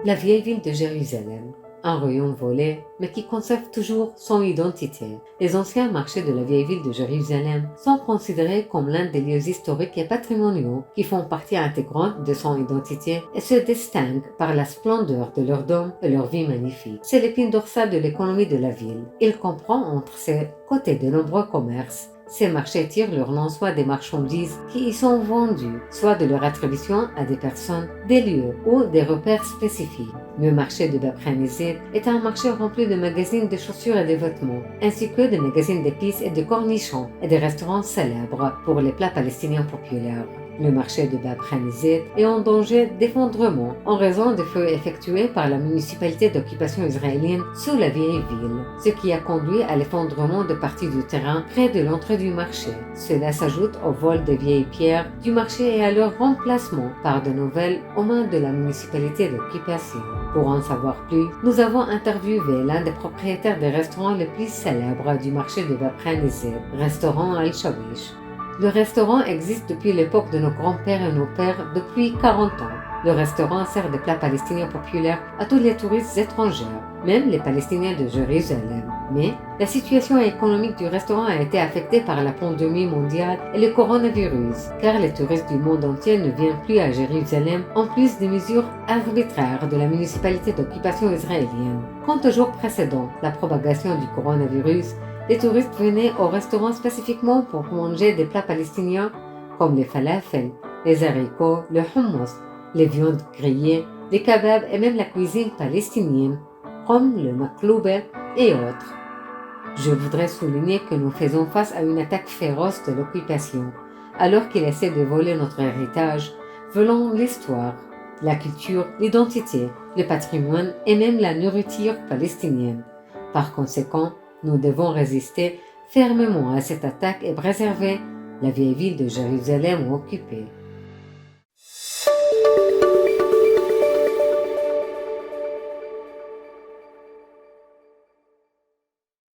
La vieille ville de Jérusalem, un royaume volé, mais qui conserve toujours son identité. Les anciens marchés de la vieille ville de Jérusalem sont considérés comme l'un des lieux historiques et patrimoniaux qui font partie intégrante de son identité et se distinguent par la splendeur de leurs dômes et leur vie magnifique. C'est l'épine dorsale de l'économie de la ville. Il comprend entre ses côtés de nombreux commerces. Ces marchés tirent leur nom soit des marchandises qui y sont vendues, soit de leur attribution à des personnes, des lieux ou des repères spécifiques. Le marché de Bab Khanizit est un marché rempli de magazines de chaussures et de vêtements, ainsi que de magazines d'épices et de cornichons et de restaurants célèbres pour les plats palestiniens populaires. Le marché de Bab Khanizit est en danger d'effondrement en raison des feux effectués par la municipalité d'occupation israélienne sous la vieille ville, ce qui a conduit à l'effondrement de parties du terrain près de l'entrée du marché. Cela s'ajoute au vol des vieilles pierres du marché et à leur remplacement par de nouvelles aux mains de la municipalité d'occupation. Pour en savoir plus, nous avons interviewé l'un des propriétaires des restaurants les plus célèbres du marché de Bab Khanizit, restaurant Al-Shawish. Le restaurant existe depuis l'époque de nos grands-pères et nos pères depuis 40 ans. Le restaurant sert des plats palestiniens populaires à tous les touristes étrangers, même les Palestiniens de Jérusalem. Mais la situation économique du restaurant a été affectée par la pandémie mondiale et le coronavirus, car les touristes du monde entier ne viennent plus à Jérusalem en plus des mesures arbitraires de la municipalité d'occupation israélienne. Quant aux jours précédents, la propagation du coronavirus, les touristes venaient au restaurant spécifiquement pour manger des plats palestiniens comme les falafels, les haricots, le hummus, les viandes grillées, les kebabs et même la cuisine palestinienne comme le makloubet et autres. Je voudrais souligner que nous faisons face à une attaque féroce de l'occupation, alors qu'il essaie de voler notre héritage, volant l'histoire, la culture, l'identité, le patrimoine et même la nourriture palestinienne. Par conséquent, nous devons résister fermement à cette attaque et préserver la vieille ville de Jérusalem occupée.